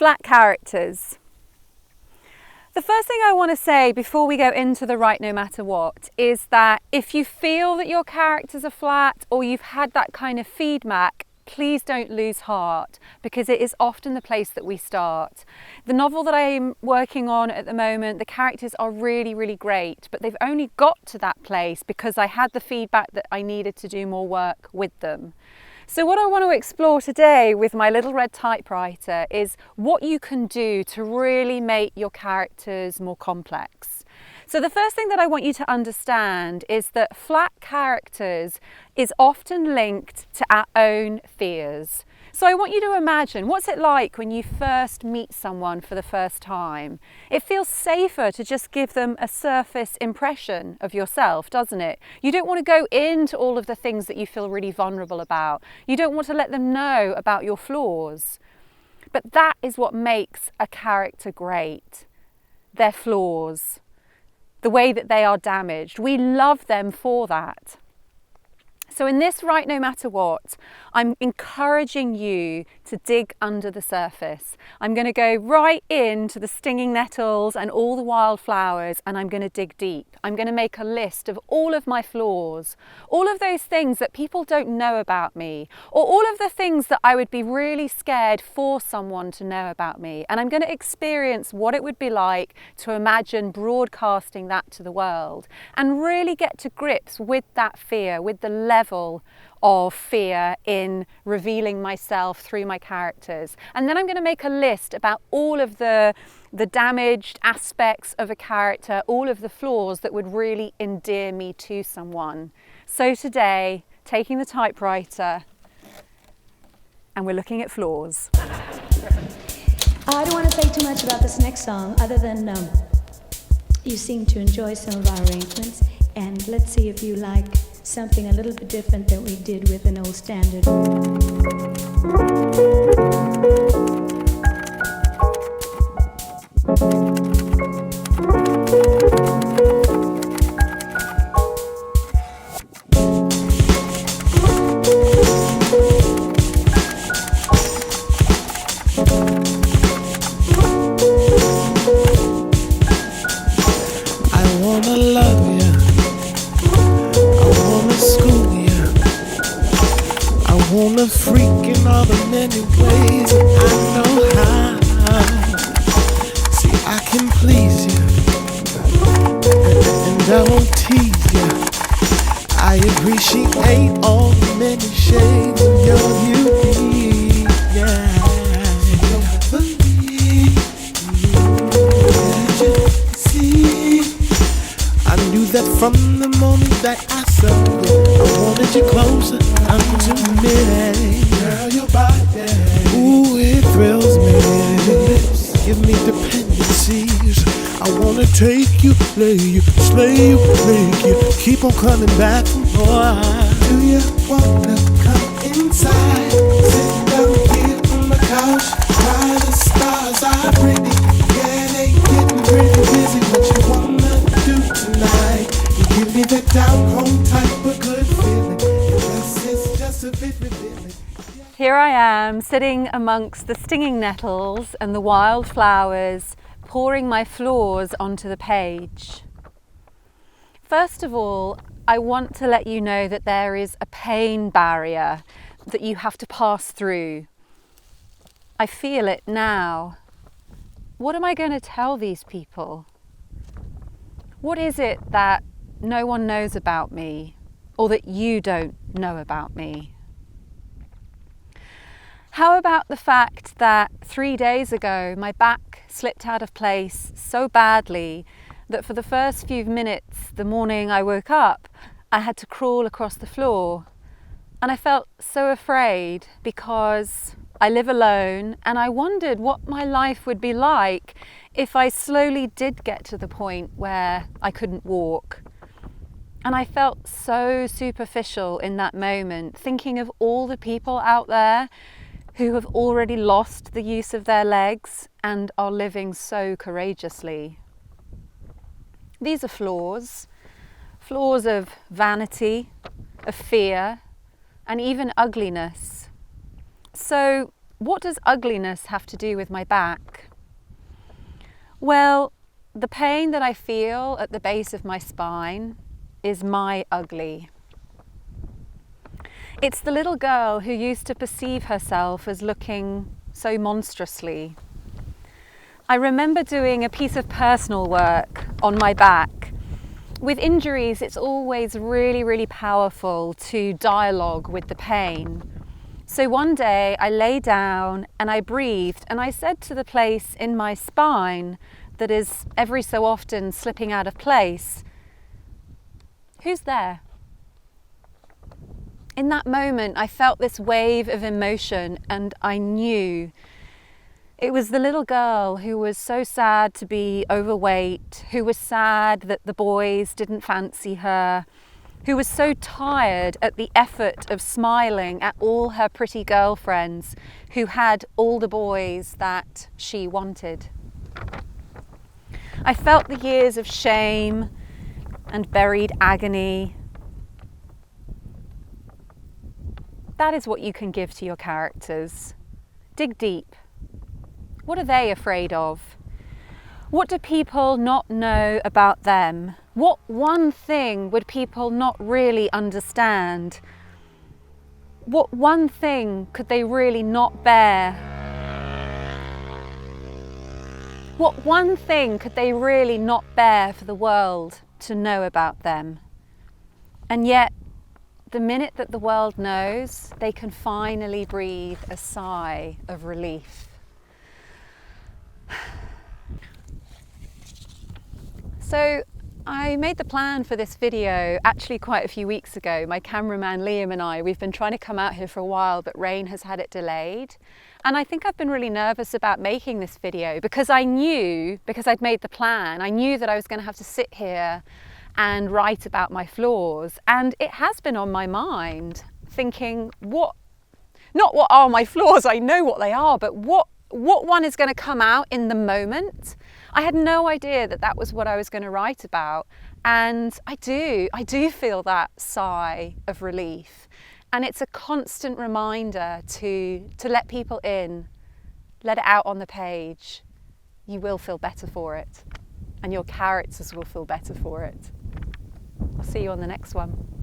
Flat characters. The first thing I want to say before we go into the right no matter what is that if you feel that your characters are flat or you've had that kind of feedback, please don't lose heart, because it is often the place that we start. The novel that I'm working on at the moment, the characters are really, really great, but they've only got to that place because I had the feedback that I needed to do more work with them. So what I want to explore today with my little red typewriter is what you can do to really make your characters more complex. So the first thing that I want you to understand is that flat characters is often linked to our own fears. So I want you to imagine, what's it like when you first meet someone for the first time? It feels safer to just give them a surface impression of yourself, doesn't it? You don't want to go into all of the things that you feel really vulnerable about. You don't want to let them know about your flaws. But that is what makes a character great. Their flaws, the way that they are damaged. We love them for that. So in this right no matter what, I'm encouraging you to dig under the surface. I'm going to go right into the stinging nettles and all the wildflowers, and I'm going to dig deep. I'm going to make a list of all of my flaws, all of those things that people don't know about me, or all of the things that I would be really scared for someone to know about me. And I'm going to experience what it would be like to imagine broadcasting that to the world and really get to grips with that fear, with the level of fear in revealing myself through my characters. And then I'm going to make a list about all of the damaged aspects of a character, all of the flaws that would really endear me to someone. So today, taking the typewriter, and we're looking at flaws. I don't want to say too much about this next song, other than you seem to enjoy some of our arrangements, and let's see if you like something a little bit different than we did with an old standard. I wanna love you, I wanna freak in all the many ways that I know how. See, I can please you, and I won't tease you. I appreciate all the many shades of your beauty. Yeah, don't believe you, see. I knew that from the moment that I saw you. I wanted you closer unto me. Girl, your body, ooh, it thrills me. Your lips give me dependencies. I wanna take you, lay you, slay you, make you keep on coming back for more. Do you wanna come inside? Sit down here on the couch while the stars are pretty. Yeah, they getting pretty busy. What you wanna do tonight? You give me that down home type of good feeling. It's just a bit revealing. Here I am, sitting amongst the stinging nettles and the wildflowers, pouring my flaws onto the page. First of all, I want to let you know that there is a pain barrier that you have to pass through. I feel it now. What am I going to tell these people? What is it that no one knows about me, or that you don't know about me? How about the fact that 3 days ago my back slipped out of place so badly that for the first few minutes the morning I woke up, I had to crawl across the floor. And I felt so afraid because I live alone, and I wondered what my life would be like if I slowly did get to the point where I couldn't walk. And I felt so superficial in that moment, thinking of all the people out there who have already lost the use of their legs and are living so courageously. These are flaws of vanity, of fear, and even ugliness. So what does ugliness have to do with my back? Well, the pain that I feel at the base of my spine is my ugly. It's the little girl who used to perceive herself as looking so monstrously. I remember doing a piece of personal work on my back. With injuries, it's always really, really powerful to dialogue with the pain. So one day I lay down and I breathed and I said to the place in my spine that is every so often slipping out of place, "Who's there?" In that moment, I felt this wave of emotion and I knew it was the little girl who was so sad to be overweight, who was sad that the boys didn't fancy her, who was so tired at the effort of smiling at all her pretty girlfriends who had all the boys that she wanted. I felt the years of shame and buried agony. That is what you can give to your characters. Dig deep. What are they afraid of? What do people not know about them? What one thing would people not really understand? What one thing could they really not bear? What one thing could they really not bear for the world to know about them? And yet, the minute that the world knows, they can finally breathe a sigh of relief. So I made the plan for this video actually quite a few weeks ago. My cameraman Liam and I, we've been trying to come out here for a while, but rain has had it delayed. And I think I've been really nervous about making this video because I knew, because I'd made the plan, I knew that I was going to have to sit here and write about my flaws. And it has been on my mind, thinking, not what are my flaws, I know what they are, but what one is going to come out in the moment. I had no idea that that was what I was going to write about. And I do feel that sigh of relief. And it's a constant reminder to let people in, let it out on the page. You will feel better for it. And your characters will feel better for it. I'll see you on the next one.